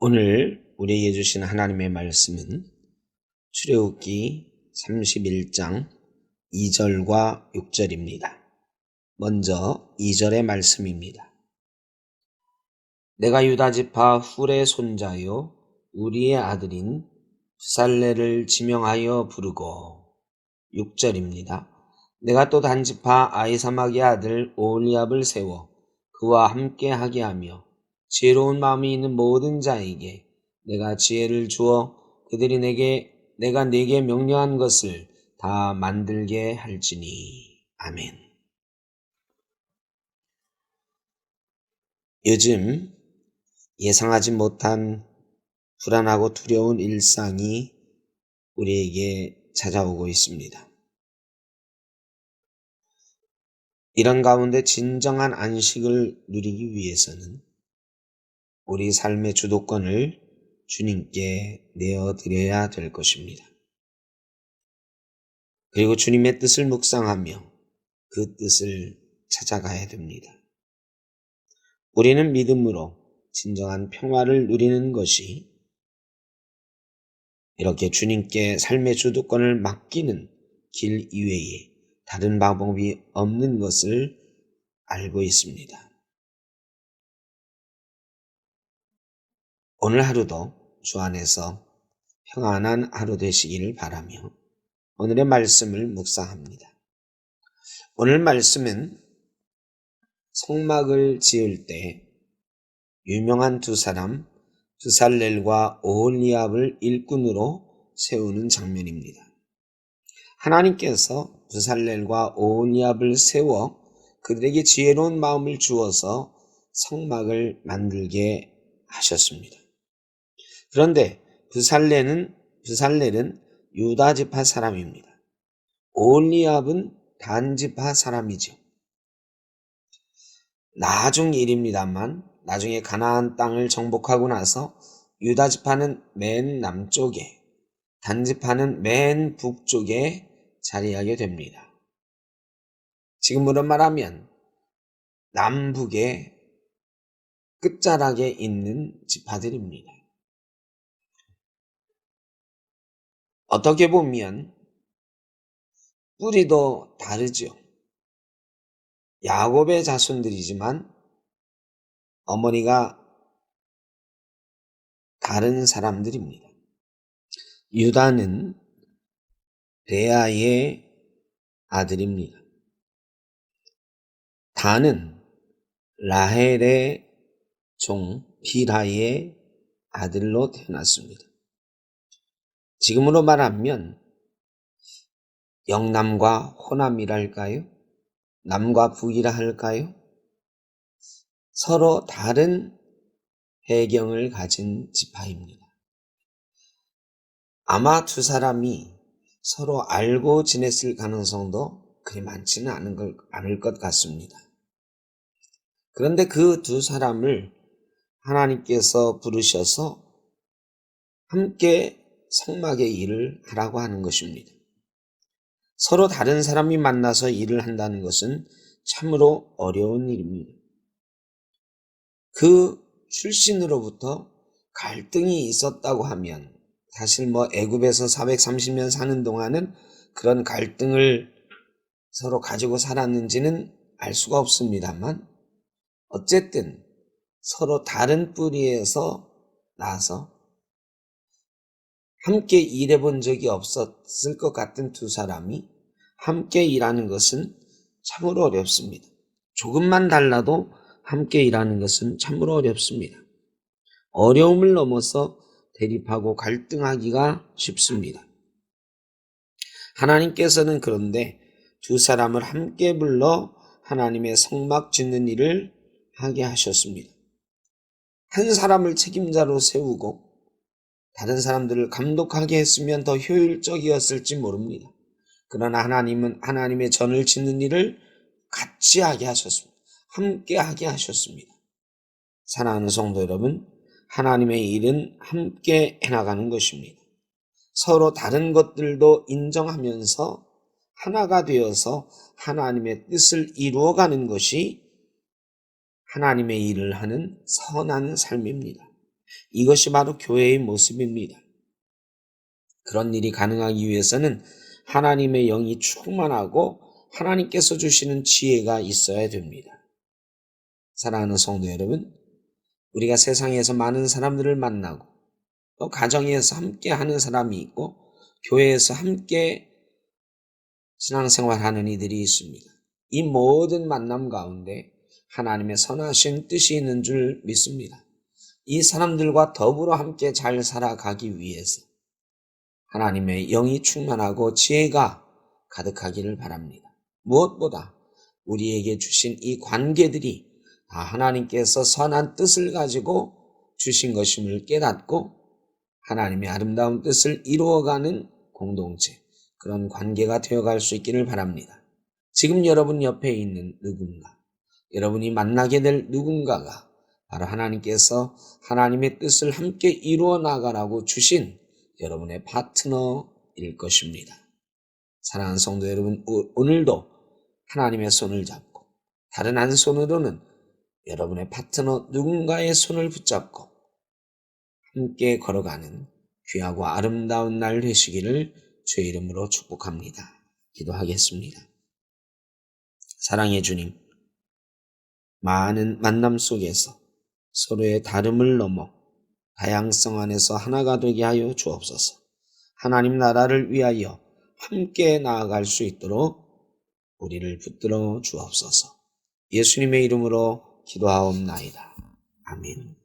오늘 우리에게 주신 하나님의 말씀은 출애굽기 31장 2절과 6절입니다. 먼저 2절의 말씀입니다. 내가 유다 지파 훌의 손자요 우리의 아들인 부살레를 지명하여 부르고. 6절입니다. 내가 또 단 지파 아히사막의 아들 오홀리압을 세워 그와 함께 하게 하며 지혜로운 마음이 있는 모든 자에게 내가 지혜를 주어 그들이 내가 네게 명령한 것을 다 만들게 할지니. 아멘. 요즘 예상하지 못한 불안하고 두려운 일상이 우리에게 찾아오고 있습니다. 이런 가운데 진정한 안식을 누리기 위해서는 우리 삶의 주도권을 주님께 내어드려야 될 것입니다. 그리고 주님의 뜻을 묵상하며 그 뜻을 찾아가야 됩니다. 우리는 믿음으로 진정한 평화를 누리는 것이 이렇게 주님께 삶의 주도권을 맡기는 길 이외에 다른 방법이 없는 것을 알고 있습니다. 오늘 하루도 주 안에서 평안한 하루 되시기를 바라며 오늘의 말씀을 묵상합니다. 오늘 말씀은 성막을 지을 때 유명한 두 사람 부살렐과 오홀리압을 일꾼으로 세우는 장면입니다. 하나님께서 부살렐과 오홀리압을 세워 그들에게 지혜로운 마음을 주어서 성막을 만들게 하셨습니다. 그런데 부살렐은 유다 지파 사람입니다. 오홀리압은 단 지파 사람이죠. 나중 일입니다만 나중에 가나안 땅을 정복하고 나서 유다 지파는 맨 남쪽에, 단 지파는 맨 북쪽에 자리하게 됩니다. 지금으로 말하면 남북의 끝자락에 있는 지파들입니다. 어떻게 보면 뿌리도 다르죠. 야곱의 자손들이지만 어머니가 다른 사람들입니다. 유다는 레아의 아들입니다. 단은 라헬의 종 빌하의 아들로 태어났습니다. 지금으로 말하면 영남과 호남이랄까요? 남과 북이라 할까요? 서로 다른 배경을 가진 지파입니다. 아마 두 사람이 서로 알고 지냈을 가능성도 그리 많지는 않을 것 같습니다. 그런데 그 두 사람을 하나님께서 부르셔서 함께 성막의 일을 하라고 하는 것입니다. 서로 다른 사람이 만나서 일을 한다는 것은 참으로 어려운 일입니다. 그 출신으로부터 갈등이 있었다고 하면 사실 애굽에서 430년 사는 동안은 그런 갈등을 서로 가지고 살았는지는 알 수가 없습니다만 어쨌든 서로 다른 뿌리에서 나서 함께 일해본 적이 없었을 것 같은 두 사람이 함께 일하는 것은 참으로 어렵습니다. 조금만 달라도 함께 일하는 것은 참으로 어렵습니다. 어려움을 넘어서 대립하고 갈등하기가 쉽습니다. 하나님께서는 그런데 두 사람을 함께 불러 하나님의 성막 짓는 일을 하게 하셨습니다. 한 사람을 책임자로 세우고 다른 사람들을 감독하게 했으면 더 효율적이었을지 모릅니다. 그러나 하나님은 하나님의 전을 짓는 일을 같이 하게 하셨습니다. 함께 하게 하셨습니다. 사랑하는 성도 여러분, 하나님의 일은 함께 해나가는 것입니다. 서로 다른 것들도 인정하면서 하나가 되어서 하나님의 뜻을 이루어가는 것이 하나님의 일을 하는 선한 삶입니다. 이것이 바로 교회의 모습입니다. 그런 일이 가능하기 위해서는 하나님의 영이 충만하고 하나님께서 주시는 지혜가 있어야 됩니다. 사랑하는 성도 여러분, 우리가 세상에서 많은 사람들을 만나고 또 가정에서 함께 하는 사람이 있고 교회에서 함께 신앙생활하는 이들이 있습니다. 이 모든 만남 가운데 하나님의 선하신 뜻이 있는 줄 믿습니다. 이 사람들과 더불어 함께 잘 살아가기 위해서 하나님의 영이 충만하고 지혜가 가득하기를 바랍니다. 무엇보다 우리에게 주신 이 관계들이 다 하나님께서 선한 뜻을 가지고 주신 것임을 깨닫고 하나님의 아름다운 뜻을 이루어가는 공동체, 그런 관계가 되어갈 수 있기를 바랍니다. 지금 여러분 옆에 있는 누군가, 여러분이 만나게 될 누군가가 바로 하나님께서 하나님의 뜻을 함께 이루어 나가라고 주신 여러분의 파트너일 것입니다. 사랑하는 성도 여러분, 오늘도 하나님의 손을 잡고 다른 한 손으로는 여러분의 파트너 누군가의 손을 붙잡고 함께 걸어가는 귀하고 아름다운 날 되시기를 주의 이름으로 축복합니다. 기도하겠습니다. 사랑의 주님, 많은 만남 속에서 서로의 다름을 넘어 다양성 안에서 하나가 되게 하여 주옵소서. 하나님 나라를 위하여 함께 나아갈 수 있도록 우리를 붙들어 주옵소서. 예수님의 이름으로 기도하옵나이다. 아멘.